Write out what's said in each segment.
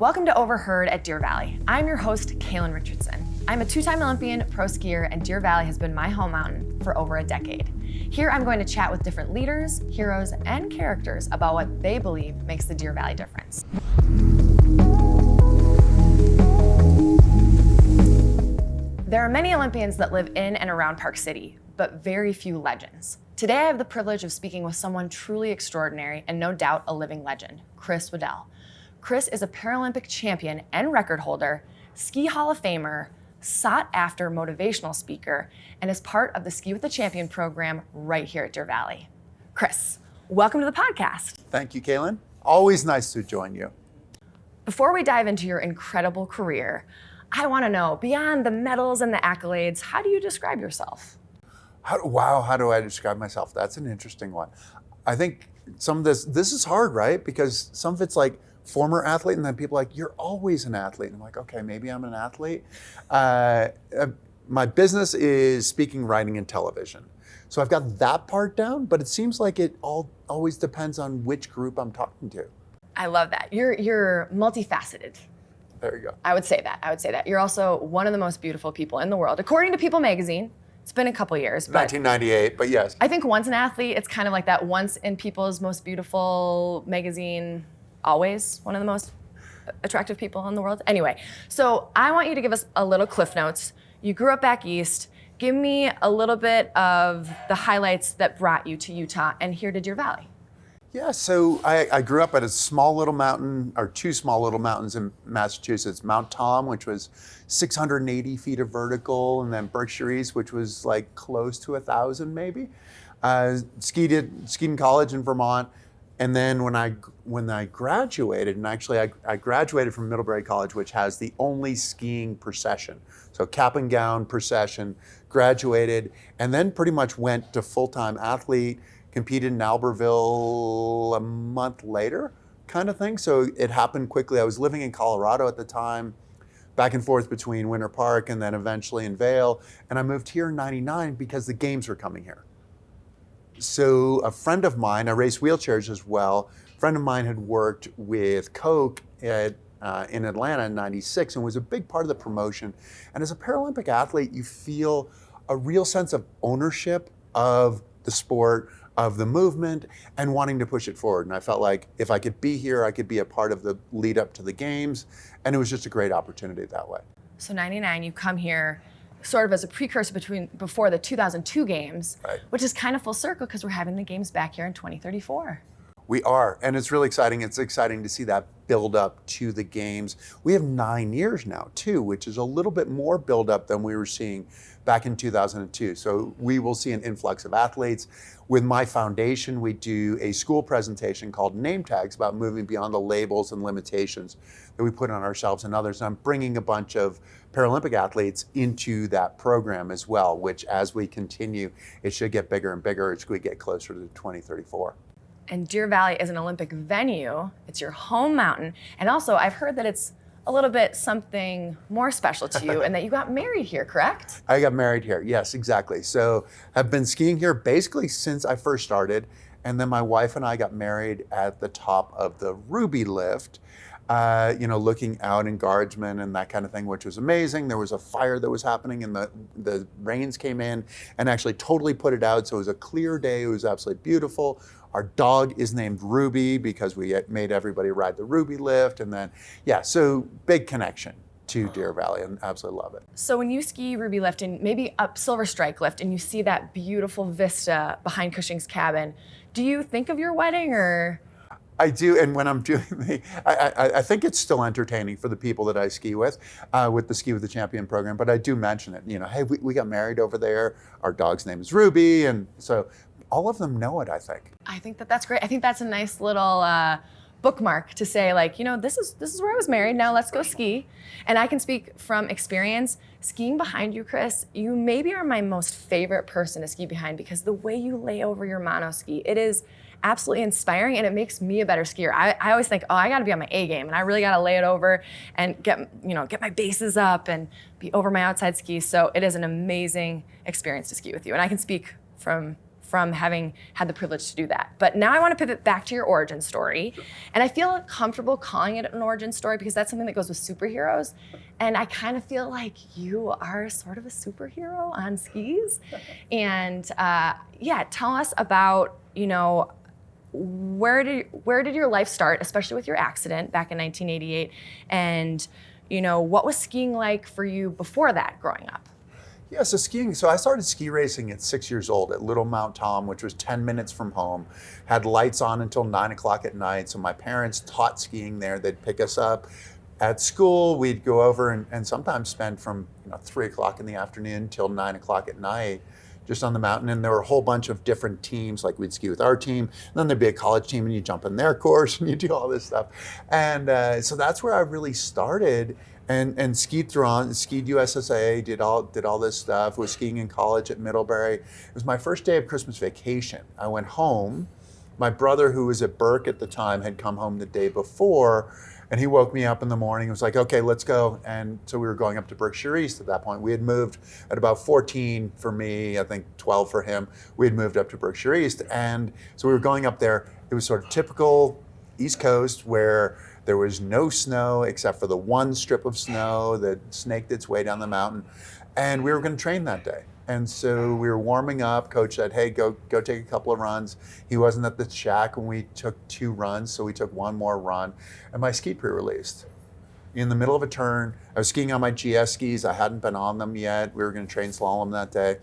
Welcome to OverHerd at Deer Valley. I'm your host, Kaylin Richardson. I'm a two-time Olympian, pro skier, and Deer Valley has been my home mountain for over a decade. Here I'm going to chat with different leaders, heroes, and characters about what they believe makes the Deer Valley difference. There are many Olympians that live in and around Park City, but very few legends. Today I have the privilege of speaking with someone truly extraordinary and no doubt a living legend, Chris Waddell. Chris is a Paralympic champion and record holder, Ski Hall of Famer, sought-after motivational speaker, and is part of the Ski with the Champion program right here at Deer Valley. Chris, welcome to the podcast. Thank you, Kaylin. Always nice to join you. Before we dive into your incredible career, I want to know, beyond the medals and the accolades, how do you describe yourself? How do I describe myself? That's an interesting one. I think some of this is hard, right? Because some of it's like former athlete, and then people are like, you're always an athlete. And I'm like, okay, maybe I'm an athlete. My business is speaking, writing, and television. So I've got that part down, but it seems like it always depends on which group I'm talking to. I love that. You're multifaceted. There you go. I would say that. You're also one of the most beautiful people in the world, according to People magazine. It's been a couple years. 1998, but yes. I think once an athlete, it's kind of like that once in People's Most Beautiful magazine, always one of the most attractive people in the world. Anyway, so I want you to give us a little Cliff Notes. You grew up back east. Give me a little bit of the highlights that brought you to Utah and here to Deer Valley. Yeah, so I grew up at a small little mountain, or two small little mountains in Massachusetts. Mount Tom, which was 680 feet of vertical, and then Berkshire East, which was like close to 1,000 maybe. Skied in college in Vermont, and then when I graduated, and actually I graduated from Middlebury College, which has the only skiing procession. So cap and gown procession, graduated, and then pretty much went to full-time athlete, competed in Albertville a month later, kind of thing. So it happened quickly. I was living in Colorado at the time, back and forth between Winter Park and then eventually in Vail. And I moved here in '99 because the games were coming here. So a friend of mine, I race wheelchairs as well, a friend of mine had worked with Coke in Atlanta in '96 and was a big part of the promotion. And as a Paralympic athlete, you feel a real sense of ownership of the sport, of the movement, and wanting to push it forward. And I felt like if I could be here, I could be a part of the lead up to the games. And it was just a great opportunity that way. So '99, you come here sort of as a precursor before the 2002 games, right, which is kind of full circle because we're having the games back here in 2034. We are, and it's really exciting. It's exciting to see that build up to the games. We have 9 years now too, which is a little bit more build up than we were seeing back in 2002. So we will see an influx of athletes. With my foundation, we do a school presentation called Name Tags about moving beyond the labels and limitations that we put on ourselves and others. And I'm bringing a bunch of Paralympic athletes into that program as well, which as we continue, it should get bigger and bigger as we get closer to 2034. And Deer Valley is an Olympic venue. It's your home mountain. And also, I've heard that it's a little bit something more special to you and that you got married here, correct? I got married here, yes, exactly. So I've been skiing here basically since I first started. And then my wife and I got married at the top of the Ruby Lift, looking out in Guardsman and that kind of thing, which was amazing. There was a fire that was happening and the rains came in and actually totally put it out. So it was a clear day. It was absolutely beautiful. Our dog is named Ruby because we made everybody ride the Ruby Lift. And then, so big connection to Deer Valley and absolutely love it. So when you ski Ruby Lift and maybe up Silver Strike Lift and you see that beautiful vista behind Cushing's cabin, do you think of your wedding or? I do, and when I'm doing I think it's still entertaining for the people that I ski with the Ski with the Champion program, but I do mention it, hey, we got married over there, our dog's name is Ruby, and so all of them know it, I think. I think that's great. I think that's a nice little bookmark to say, like, this is where I was married, now let's go ski. And I can speak from experience, skiing behind you, Chris, you maybe are my most favorite person to ski behind because the way you lay over your mono ski, it is absolutely inspiring and it makes me a better skier. I always think, I gotta be on my A game and I really gotta lay it over and get my bases up and be over my outside skis. So it is an amazing experience to ski with you. And I can speak from from having had the privilege to do that. But now I want to pivot back to your origin story. And I feel comfortable calling it an origin story because that's something that goes with superheroes. And I kind of feel like you are sort of a superhero on skis. And tell us about, where did your life start, especially with your accident back in 1988? And, what was skiing like for you before that growing up? Yeah, so skiing. So I started ski racing at 6 years old at Little Mount Tom, which was 10 minutes from home. Had lights on until 9 o'clock at night. So my parents taught skiing there. They'd pick us up at school. We'd go over and sometimes spend from 3 o'clock in the afternoon till 9 o'clock at night just on the mountain. And there were a whole bunch of different teams. Like we'd ski with our team, and then there'd be a college team, and you jump in their course and you do all this stuff. And so that's where I really started. And skied skied USSA, did all this stuff, was skiing in college at Middlebury. It was my first day of Christmas vacation. I went home. My brother, who was at Burke at the time, had come home the day before, and he woke me up in the morning and was like, okay, let's go. And so we were going up to Berkshire East at that point. We had moved at about 14 for me, I think 12 for him. We had moved up to Berkshire East. And so we were going up there. It was sort of typical East Coast where there was no snow except for the one strip of snow that snaked its way down the mountain. And we were going to train that day. And so we were warming up. Coach said, hey, go take a couple of runs. He wasn't at the shack when we took 2 runs, so we took 1 more run. And my ski pre-released. In the middle of a turn, I was skiing on my GS skis. I hadn't been on them yet. We were going to train slalom that day.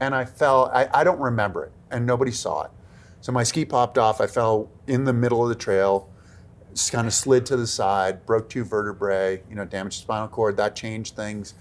And I fell. I don't remember it, and nobody saw it. So my ski popped off. I fell in the middle of the trail, just kind of slid to the side, broke 2 vertebrae, damaged spinal cord. That changed things.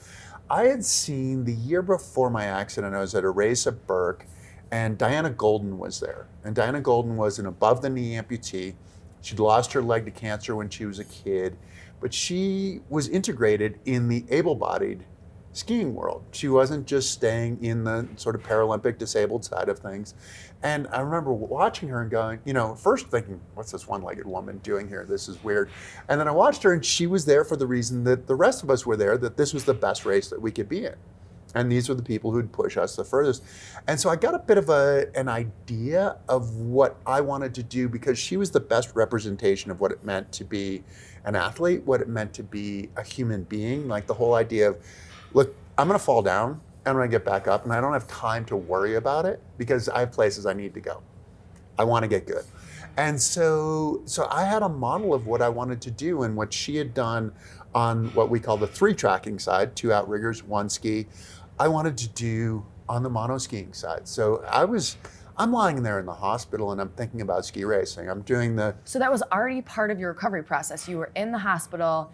I had seen the year before my accident, I was at a race at Burke, and Diana Golden was there. And Diana Golden was an above-the-knee amputee. She'd lost her leg to cancer when she was a kid, but she was integrated in the able-bodied skiing world. She wasn't just staying in the sort of Paralympic disabled side of things. And I remember watching her and going, first thinking, what's this one-legged woman doing here? This is weird. And then I watched her, and she was there for the reason that the rest of us were there, that this was the best race that we could be in. And these were the people who'd push us the furthest. And so I got a bit of an idea of what I wanted to do, because she was the best representation of what it meant to be an athlete, what it meant to be a human being, like the whole idea of, look, I'm going to fall down, and I'm going to get back up, and I don't have time to worry about it because I have places I need to go. I want to get good. And so I had a model of what I wanted to do, and what she had done on what we call the 3 tracking side, 2 outriggers, 1 ski, I wanted to do on the mono skiing side. So I'm lying there in the hospital, and I'm thinking about ski racing. I'm doing So that was already part of your recovery process. You were in the hospital.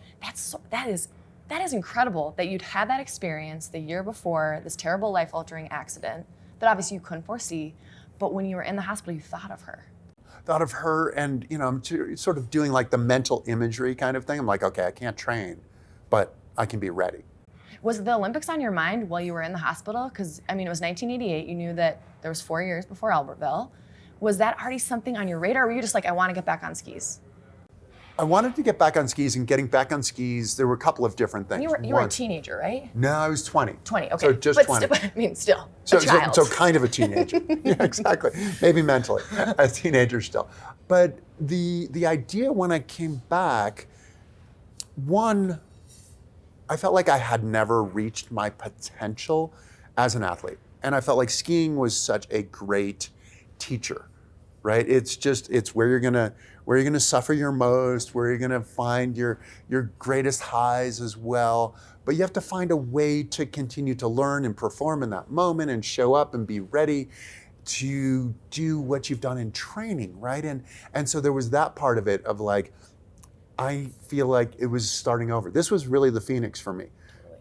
That is incredible that you'd had that experience the year before, this terrible life-altering accident that obviously you couldn't foresee, but when you were in the hospital, you thought of her. And I'm sort of doing like the mental imagery kind of thing. I'm like, okay, I can't train, but I can be ready. Was the Olympics on your mind while you were in the hospital? Because, it was 1988. You knew that there was 4 years before Albertville. Was that already something on your radar, or were you just like, I want to get back on skis? I wanted to get back on skis, and getting back on skis, there were a couple of different things. You were a teenager, right? No, I was 20. 20, okay. So just 20. Still, a child. So kind of a teenager. Yeah, exactly. Maybe mentally, a teenager still. But the idea when I came back, one, I felt like I had never reached my potential as an athlete. And I felt like skiing was such a great teacher, right? It's where you're gonna suffer your most, where you're gonna find your greatest highs as well. But you have to find a way to continue to learn and perform in that moment and show up and be ready to do what you've done in training, right? And so there was that part of it of like, I feel like it was starting over. This was really the Phoenix for me.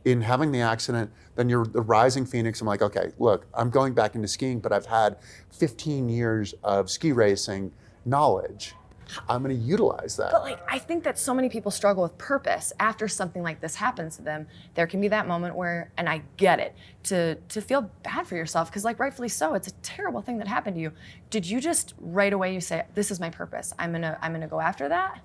In having the accident, then you're the rising Phoenix. I'm like, okay, look, I'm going back into skiing, but I've had 15 years of ski racing knowledge. I'm going to utilize that. But I think that so many people struggle with purpose after something like this happens to them. There can be that moment where, and I get it, to feel bad for yourself, because rightfully so, it's a terrible thing that happened to you. Did you just right away you say, this is my purpose, I'm gonna go after that?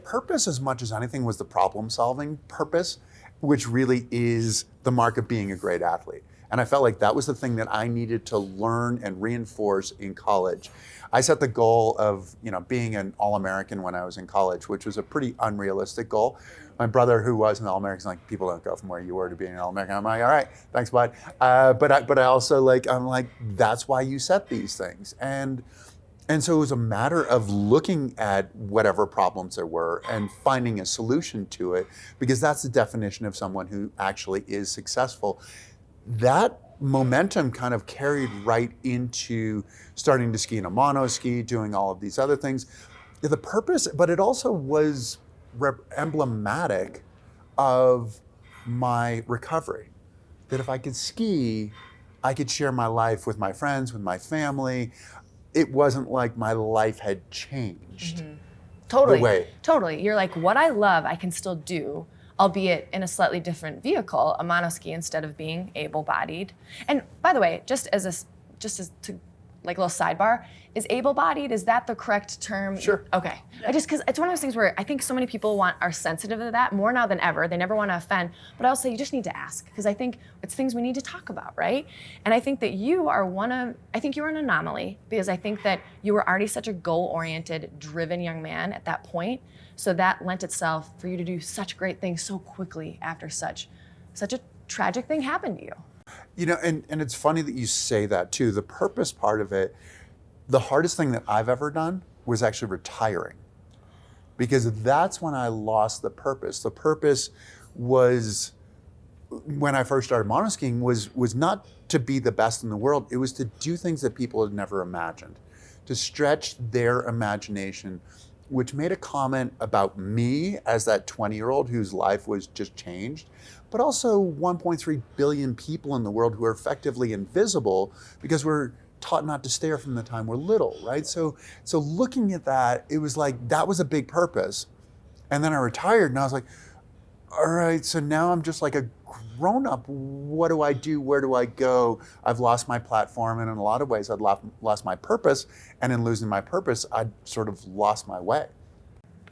Purpose, as much as anything, was the problem-solving purpose, which really is the mark of being a great athlete. And I felt like that was the thing that I needed to learn and reinforce in college. I set the goal of, being an All-American when I was in college, which was a pretty unrealistic goal. My brother, who was an All-American, is like, people don't go from where you were to being an All-American. I'm like, all right, thanks, bud. But I also I'm like, that's why you set these things. And so it was a matter of looking at whatever problems there were and finding a solution to it, because that's the definition of someone who actually is successful. That momentum kind of carried right into starting to ski in a monoski, doing all of these other things. The purpose, but it also was emblematic of my recovery. That if I could ski, I could share my life with my friends, with my family. It wasn't like my life had changed. Mm-hmm. Totally. The way. Totally. You're like, what I love, I can still do, albeit in a slightly different vehicle, a monoski instead of being able-bodied. And by the way, just as like a little sidebar, is able-bodied, is that the correct term? Sure. Okay. Because it's one of those things where I think so many people are sensitive to that more now than ever. They never want to offend, but also you just need to ask, because I think it's things we need to talk about, right? And I think that you are an anomaly, because I think that you were already such a goal-oriented, driven young man at that point. So that lent itself for you to do such great things so quickly after such a tragic thing happened to you. And it's funny that you say that too. The purpose part of it, the hardest thing that I've ever done was actually retiring, because that's when I lost the purpose. The purpose was, when I first started monoskiing, was not to be the best in the world. It was to do things that people had never imagined, to stretch their imagination, which made a comment about me as that 20-year-old whose life was just changed, but also 1.3 billion people in the world who are effectively invisible because we're taught not to stare from the time we're little, right? So looking at that, it was like, that was a big purpose. And then I retired and I was like, all right, so now I'm just like a grown-up. What do I do? Where do I go? I've lost my platform, and in a lot of ways I'd lost my purpose, and in losing my purpose, I'd sort of lost my way.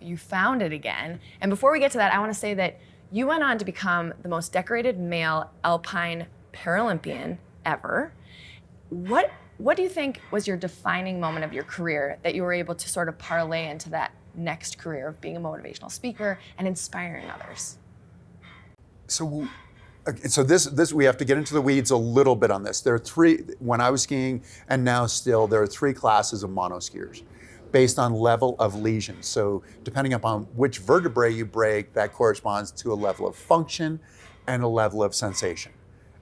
You found it again. And before we get to that, I want to say that you went on to become the most decorated male alpine Paralympian ever. What do you think was your defining moment of your career that you were able to sort of parlay into that next career of being a motivational speaker and inspiring others? So this we have to get into the weeds a little bit on this. There are three, when I was skiing and now still, there are three classes of monoskiers based on level of lesion. So depending upon which vertebrae you break, that corresponds to a level of function and a level of sensation.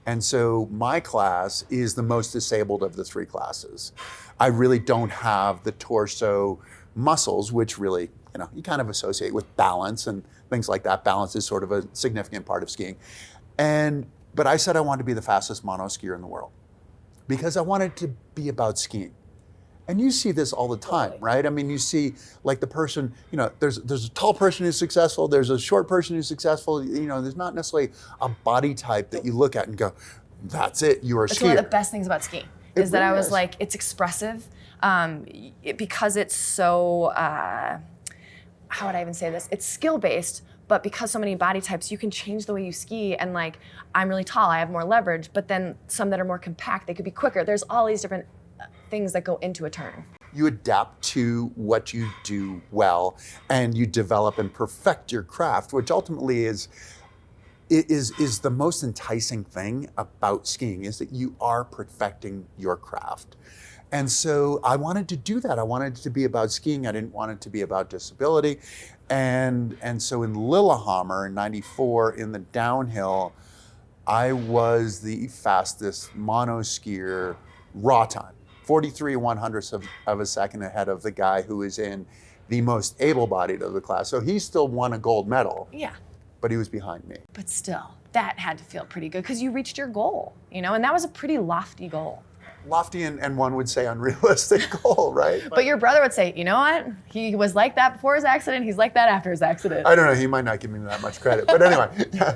And so my class is the most disabled of the three classes. I really don't have the torso muscles, which really, you kind of associate with balance and things like that. Balance is sort of a significant part of skiing. But I said I wanted to be the fastest monoskier in the world because I wanted to be about skiing. And you see this all the time, right? I mean, you see like the person, there's a tall person who's successful, there's a short person who's successful, there's not necessarily a body type that you look at and go, that's it, you're a skier. It's one of the best things about skiing is that I was like, it's expressive because it's so, how would I even say this? It's skill-based, but because so many body types, you can change the way you ski. And like, I'm really tall, I have more leverage, but then some that are more compact, they could be quicker. There's all these different things that go into a turn. You adapt to what you do well, and you develop and perfect your craft, which ultimately is the most enticing thing about skiing, is that you are perfecting your craft. And so I wanted to do that. I wanted it to be about skiing. I didn't want it to be about disability. And so in Lillehammer in '94 in the downhill, I was the fastest monoskier raw time. 43 100ths of a second ahead of the guy who is in the most able-bodied of the class. So he still won a gold medal. Yeah. But he was behind me. But still, that had to feel pretty good because you reached your goal, and that was a pretty lofty goal. Lofty and one would say unrealistic goal, right? But your brother would say, you know what? He was like that before his accident, he's like that after his accident. I don't know, he might not give me that much credit, but anyway. Yeah.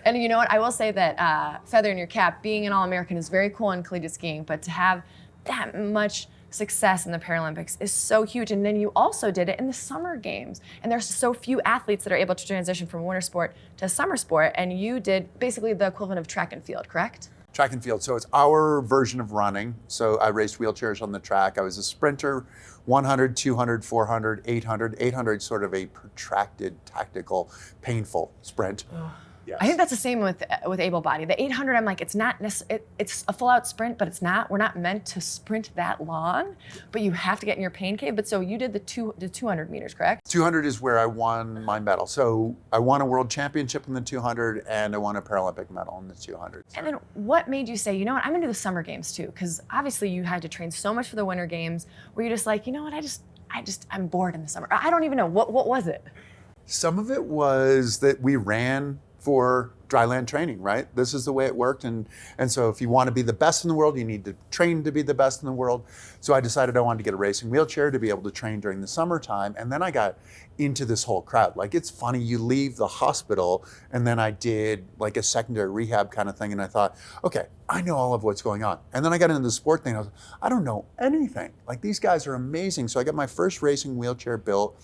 And you know what? I will say that feather in your cap, being an All-American is very cool in collegiate skiing, but to have that much success in the Paralympics is so huge. And then you also did it in the summer games. And there's so few athletes that are able to transition from winter sport to summer sport. And you did basically the equivalent of track and field, correct? Track and field. So it's our version of running. So I raced wheelchairs on the track. I was a sprinter, 100, 200, 400, 800. 800 sort of a protracted, tactical, painful sprint. Yes. I think that's the same with able body. The 800, I'm like, it's not it's a full out sprint, but it's not. We're not meant to sprint that long, but you have to get in your pain cave. But so you did the 200 meters, correct? 200 is where I won my medal. So I won a world championship in the 200 and I won a Paralympic medal in the 200. And then what made you say, you know what, I'm gonna do the summer games too? Because obviously you had to train so much for the winter games. Were you just like, you know what, I'm bored in the summer. I don't even know, what was it? Some of it was that we ran for dryland training, right? This is the way it worked. And so if you want to be the best in the world, you need to train to be the best in the world. So I decided I wanted to get a racing wheelchair to be able to train during the summertime. And then I got into this whole crowd. Like, it's funny, you leave the hospital, and then I did like a secondary rehab kind of thing. And I thought, okay, I know all of what's going on. And then I got into the sport thing. I don't know anything. Like, these guys are amazing. So I got my first racing wheelchair built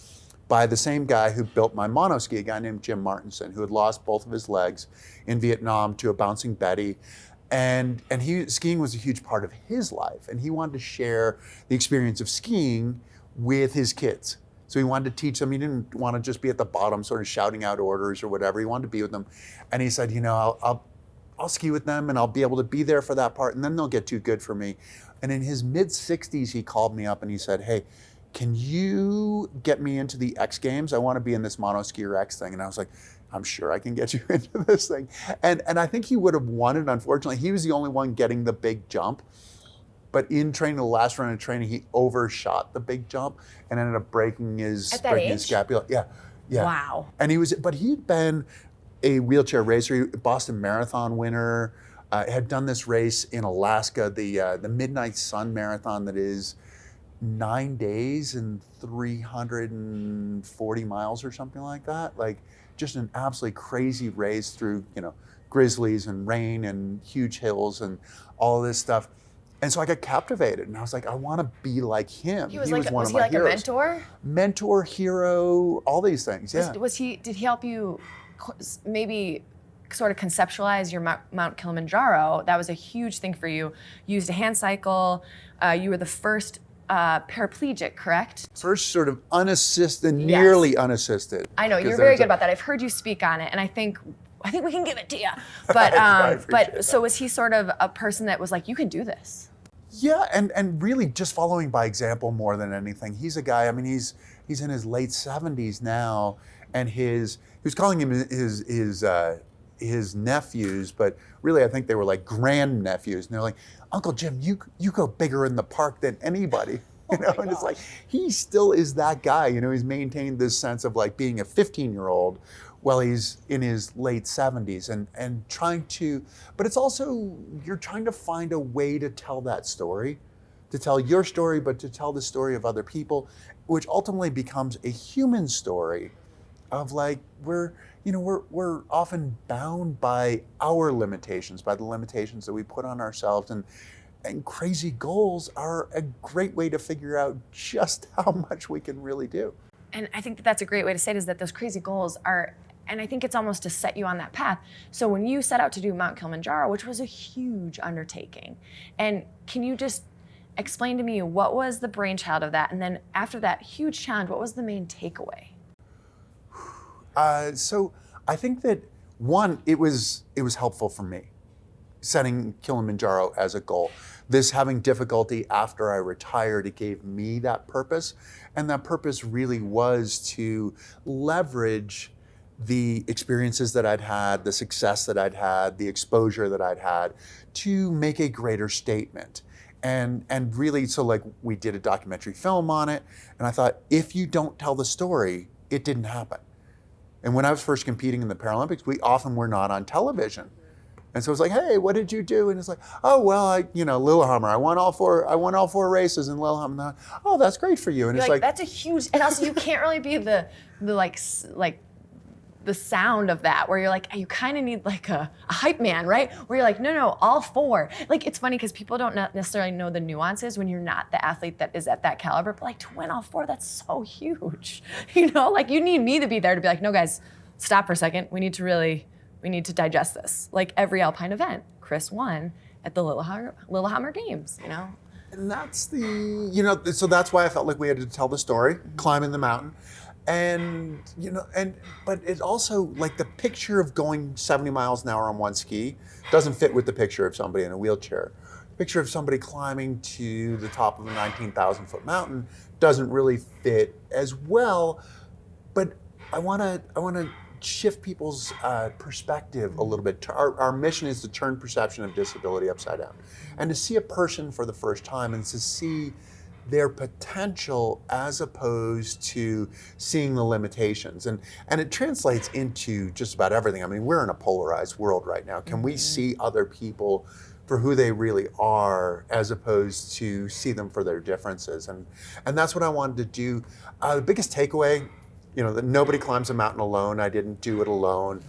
by the same guy who built my monoski, a guy named Jim Martinson, who had lost both of his legs in Vietnam to a bouncing Betty. And skiing was a huge part of his life. And he wanted to share the experience of skiing with his kids. So he wanted to teach them. He didn't want to just be at the bottom sort of shouting out orders or whatever. He wanted to be with them. And he said, you know, I'll ski with them and I'll be able to be there for that part, and then they'll get too good for me. And in his mid-60s, he called me up and he said, hey, can you get me into the X Games? I want to be in this monoskier X thing. And I was like, I'm sure I can get you into this thing. And I think he would have won it. Unfortunately, he was the only one getting the big jump. But in training, the last run of training, he overshot the big jump and ended up breaking his scapula. Yeah. Wow. And he'd been a wheelchair racer, Boston Marathon winner, had done this race in Alaska, the Midnight Sun Marathon, that is 9 days and 340 miles or something like that. Like, just an absolutely crazy race through, grizzlies and rain and huge hills and all of this stuff. And so I got captivated, and I was like, I want to be like him. He was like a mentor? Mentor, hero, all these things, yeah. Did he help you maybe sort of conceptualize your Mount Kilimanjaro? That was a huge thing for you. You used a hand cycle. You were the first paraplegic, correct? First sort of unassisted, nearly unassisted. I know, you're very good about that. I've heard you speak on it, and I think we can give it to you. But so was he sort of a person that was like, you can do this? Yeah, and really just following by example more than anything. He's a guy, I mean, he's in his late 70s now, and he was calling him his nephews, but really I think they were like grandnephews. And they're like, Uncle Jim, you go bigger in the park than anybody. And it's like, he still is that guy. He's maintained this sense of like being a 15-year-old while he's in his late 70s and trying to, but it's also, you're trying to find a way to tell that story, to tell your story, but to tell the story of other people, which ultimately becomes a human story of like, we're often bound by our limitations, by the limitations that we put on ourselves, and crazy goals are a great way to figure out just how much we can really do. And I think that's a great way to say it, is that those crazy goals are, and I think it's almost to set you on that path. So when you set out to do Mount Kilimanjaro, which was a huge undertaking, and can you just explain to me what was the brainchild of that? And then after that huge challenge, what was the main takeaway? So I think that one, it was helpful for me, setting Kilimanjaro as a goal. This having difficulty after I retired, it gave me that purpose. And that purpose really was to leverage the experiences that I'd had, the success that I'd had, the exposure that I'd had, to make a greater statement. And really, so like, we did a documentary film on it, and I thought, if you don't tell the story, it didn't happen. And when I was first competing in the Paralympics, we often were not on television. And so it's like, hey, what did you do? And it's like, oh, well, Lillehammer, I won all four races in Lillehammer. Oh, that's great for you. And You're it's like, that's a huge, and also you can't really be the sound of that, where you're like, you kind of need like a hype man, right? Where you're like, no, all four. Like, it's funny because people don't necessarily know the nuances when you're not the athlete that is at that caliber, but like, to win all four, that's so huge. Like, you need me to be there to be like, no guys, stop for a second. We need to digest this. Like every alpine event, Chris won at the Lillehammer Games, you know? And that's so that's why I felt like we had to tell the story, climbing the mountain. And, but it also, like, the picture of going 70 miles an hour on one ski doesn't fit with the picture of somebody in a wheelchair. The picture of somebody climbing to the top of a 19,000 foot mountain doesn't really fit as well. But I want to shift people's perspective a little bit. Our mission is to turn perception of disability upside down, and to see a person for the first time and to see their potential as opposed to seeing the limitations. And it translates into just about everything. I mean, we're in a polarized world right now. Can we see other people for who they really are as opposed to see them for their differences? And that's what I wanted to do. The biggest takeaway, that nobody climbs a mountain alone. I didn't do it alone.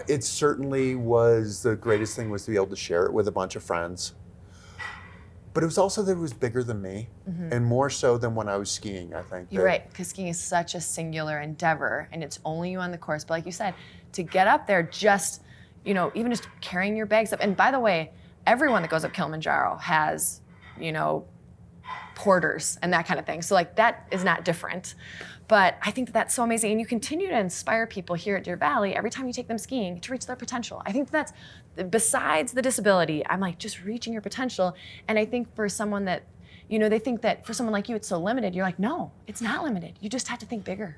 It certainly was, the greatest thing was to be able to share it with a bunch of friends. But it was also that it was bigger than me, and more so than when I was skiing, I think. You're right, because skiing is such a singular endeavor, and it's only you on the course. But like you said, to get up there, just, even just carrying your bags up. And by the way, everyone that goes up Kilimanjaro has, porters and that kind of thing. So like that is not different. But I think that's so amazing. And you continue to inspire people here at Deer Valley every time you take them skiing to reach their potential. I think that's, besides the disability, I'm like, just reaching your potential. And I think for someone that, they think that for someone like you, it's so limited. You're like, no, it's not limited. You just have to think bigger.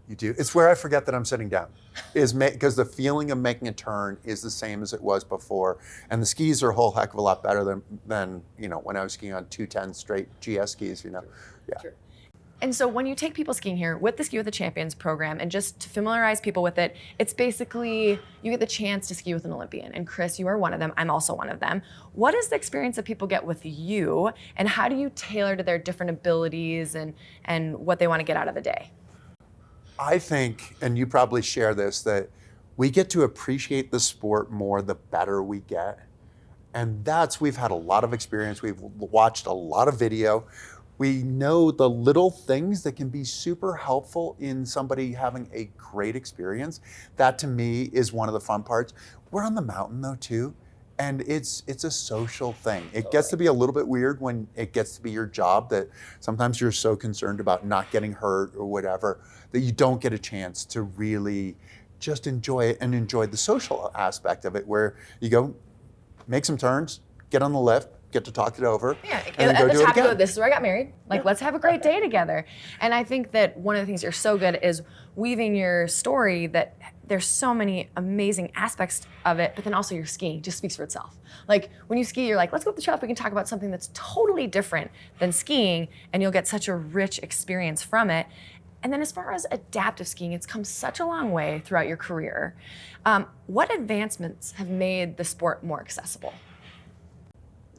You do. It's where I forget that I'm sitting down, because the feeling of making a turn is the same as it was before. And the skis are a whole heck of a lot better than when I was skiing on 210 straight GS skis, Yeah. Sure. And so when you take people skiing here with the Ski with the Champions program, and just to familiarize people with it, it's basically you get the chance to ski with an Olympian. And Chris, you are one of them. I'm also one of them. What is the experience that people get with you, and how do you tailor to their different abilities and what they want to get out of the day? I think, and you probably share this, that we get to appreciate the sport more the better we get. And we've had a lot of experience. We've watched a lot of video. We know the little things that can be super helpful in somebody having a great experience. That, to me, is one of the fun parts. We're on the mountain, though, too. And it's a social thing. It gets to be a little bit weird when it gets to be your job, that sometimes you're so concerned about not getting hurt or whatever that you don't get a chance to really just enjoy it and enjoy the social aspect of it, where you go, make some turns, get on the lift, get to talk it over, and then go do it again. This is where I got married. Let's have a great day together. And I think that one of the things you're so good is weaving your story, that there's so many amazing aspects of it, but then also your skiing just speaks for itself. Like when you ski, you're like, let's go up the trail, we can talk about something that's totally different than skiing, and you'll get such a rich experience from it. And then as far as adaptive skiing, it's come such a long way throughout your career. What advancements have made the sport more accessible?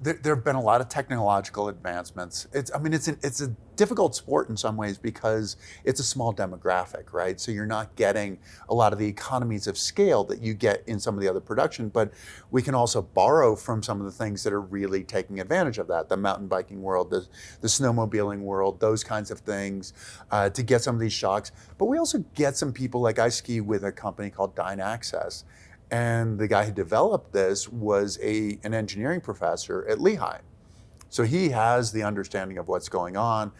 There have been a lot of technological advancements. It's a difficult sport in some ways because it's a small demographic, right? So you're not getting a lot of the economies of scale that you get in some of the other production, but we can also borrow from some of the things that are really taking advantage of that, the mountain biking world, the snowmobiling world, those kinds of things, to get some of these shocks. But we also get some people, like I ski with a company called Dyne Access. And the guy who developed this was an engineering professor at Lehigh. So he has the understanding of what's going on,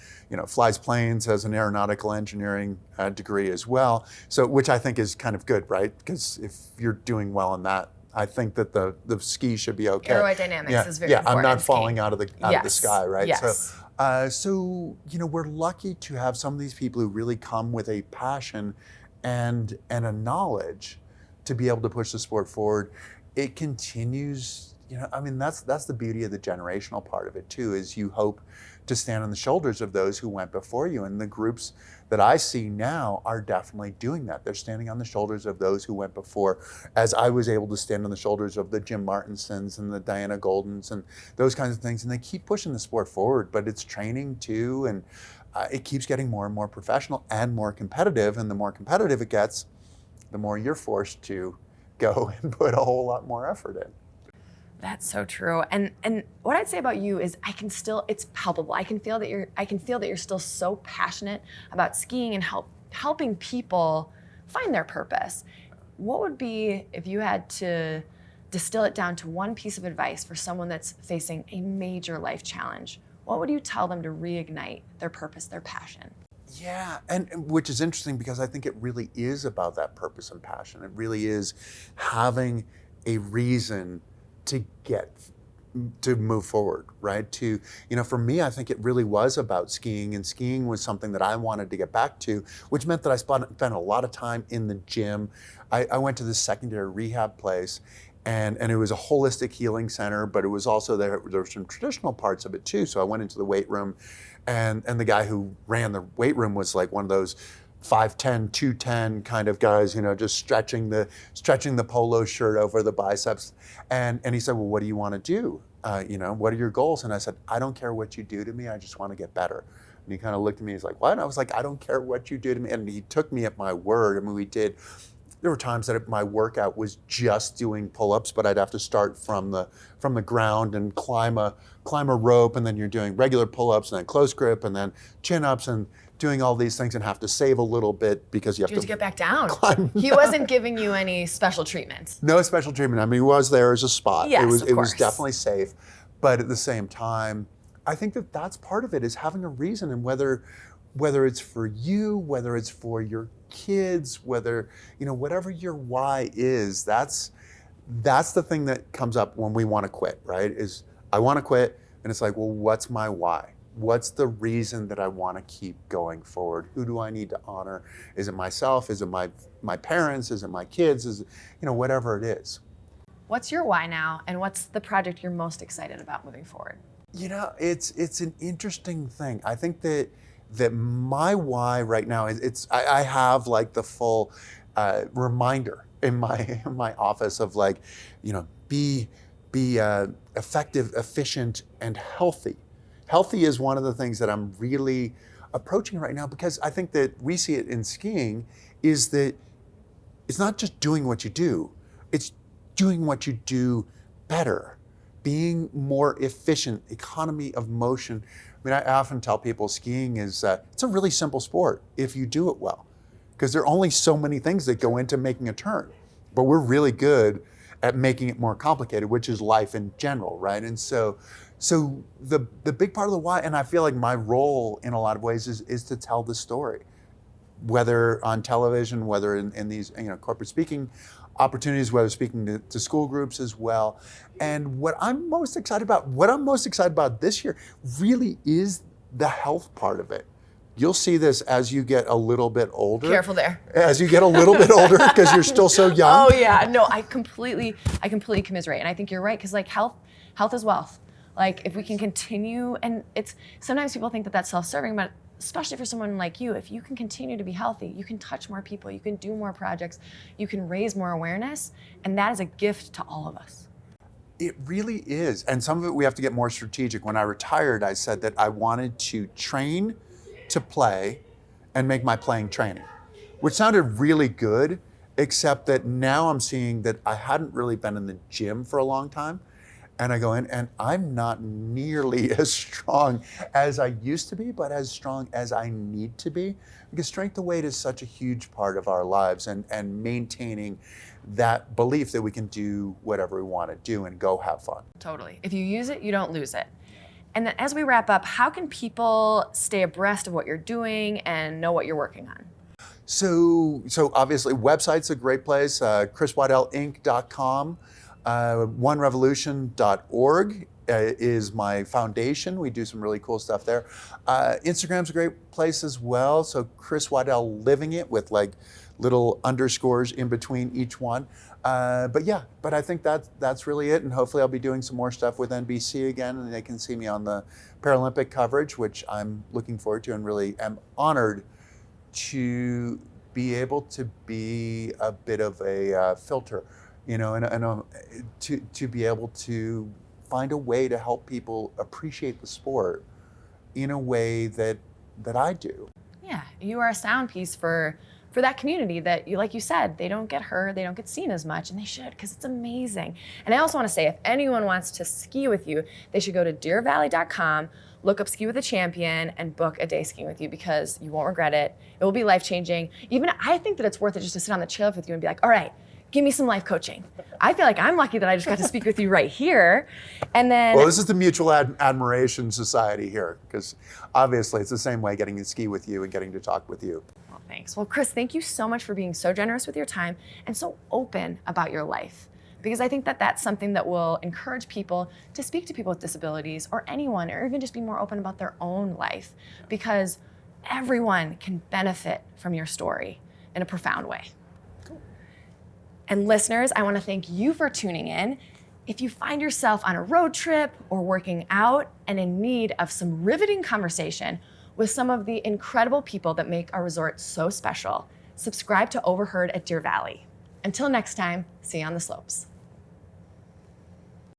flies planes, has an aeronautical engineering degree as well. So, which I think is kind of good, right? Because if you're doing well in that, I think that the ski should be okay. Aerodynamics is very important. I'm not falling out of the sky, right? Yes. So we're lucky to have some of these people who really come with a passion and a knowledge to be able to push the sport forward. It continues, that's the beauty of the generational part of it too, is you hope to stand on the shoulders of those who went before you. And the groups that I see now are definitely doing that. They're standing on the shoulders of those who went before, as I was able to stand on the shoulders of the Jim Martinsons and the Diana Goldens and those kinds of things. And they keep pushing the sport forward, but it's training too. And it keeps getting more and more professional and more competitive. And the more competitive it gets, the more you're forced to go and put a whole lot more effort in. That's so true. And what I'd say about you is it's palpable. I can feel that you're still so passionate about skiing and helping people find their purpose. What would be, if you had to distill it down to one piece of advice for someone that's facing a major life challenge, what would you tell them to reignite their purpose, their passion? Yeah, and which is interesting because I think it really is about that purpose and passion. It really is having a reason to move forward, right? For me, I think it really was about skiing, and skiing was something that I wanted to get back to, which meant that I spent a lot of time in the gym. I went to this secondary rehab place, and it was a holistic healing center, but it was also there were some traditional parts of it too. So I went into the weight room, and the guy who ran the weight room was like one of those 5'10", 210 kind of guys, just stretching the polo shirt over the biceps. And he said, well, what do you want to do? What are your goals? And I said, I don't care what you do to me. I just want to get better. And he kind of looked at me. He's like, what? And I was like, I don't care what you do to me. And he took me at my word. I mean, there were times that my workout was just doing pull-ups, but I'd have to start from the ground and climb a rope, and then you're doing regular pull-ups and then close grip and then chin-ups and doing all these things, and have to save a little bit because you have to get back down. Climb. He wasn't giving you any special treatments. No special treatment. I mean, he was there as a spot. Yes, it was definitely safe, but at the same time, I think that that's part of it, is having a reason, and whether it's for you, whether it's for your kids, whether whatever your why is, that's the thing that comes up when we want to quit, right? Is I want to quit, and it's like, well, what's my why? What's the reason that I want to keep going forward? Who do I need to honor? Is it myself? Is it my parents? Is it my kids? Is it, whatever it is. What's your why now, and what's the project you're most excited about moving forward? It's an interesting thing. I think that my why right now is I have like the full reminder in my office of like, be effective, efficient, and healthy. Healthy is one of the things that I'm really approaching right now, because I think that we see it in skiing, is that it's not just doing what you do, it's doing what you do better, being more efficient, economy of motion. I mean, I often tell people skiing is, it's a really simple sport if you do it well, because there are only so many things that go into making a turn, but we're really good at making it more complicated, which is life in general, right? And so the big part of the why, and I feel like my role in a lot of ways is to tell the story, whether on television, whether in these corporate speaking opportunities, whether speaking to school groups as well. And what I'm most excited about this year really is the health part of it. You'll see this as you get a little bit older. Careful there. As you get a little bit older, because you're still so young. Oh yeah, no, I completely commiserate, and I think you're right, because like health is wealth. Like if we can continue, and it's sometimes people think that that's self-serving, but especially for someone like you, if you can continue to be healthy, you can touch more people, you can do more projects, you can raise more awareness, and that is a gift to all of us. It really is, and some of it we have to get more strategic. When I retired, I said that I wanted to train to play and make my playing training, which sounded really good, except that now I'm seeing that I hadn't really been in the gym for a long time. And I go in and I'm not nearly as strong as I used to be, but as strong as I need to be. Because strength to weight is such a huge part of our lives, and maintaining that belief that we can do whatever we want to do and go have fun. Totally. If you use it, you don't lose it. And then as we wrap up, how can people stay abreast of what you're doing and know what you're working on? So obviously, website's a great place, chriswaddellinc.com. onerevolution.org is my foundation. We do some really cool stuff there. Instagram's a great place as well. So Chris Waddell Living It, with like little underscores in between each one. But I think that's really it. And hopefully I'll be doing some more stuff with NBC again, and they can see me on the Paralympic coverage, which I'm looking forward to, and really am honored to be able to be a bit of a filter, and to be able to find a way to help people appreciate the sport in a way that I do. Yeah, you are a sound piece for that community that, like you said, they don't get heard, they don't get seen as much, and they should, because it's amazing. And I also want to say, if anyone wants to ski with you, they should go to deervalley.com, look up Ski with a Champion, and book a day skiing with you, because you won't regret it. It will be life-changing. Even I think that it's worth it just to sit on the chairlift with you and be like, all right, give me some life coaching. I feel like I'm lucky that I just got to speak with you right here. And then, Well, this is the Mutual Admiration Society here, because obviously it's the same way getting to ski with you and getting to talk with you. well, thanks. Well, Chris, thank you so much for being so generous with your time and so open about your life. Because I think that that's something that will encourage people to speak to people with disabilities or anyone, or even just be more open about their own life, because everyone can benefit from your story in a profound way. Cool. And listeners, I want to thank you for tuning in. If you find yourself on a road trip or working out and in need of some riveting conversation with some of the incredible people that make our resort so special, subscribe to OverHerd at Deer Valley. Until next time, see you on the slopes.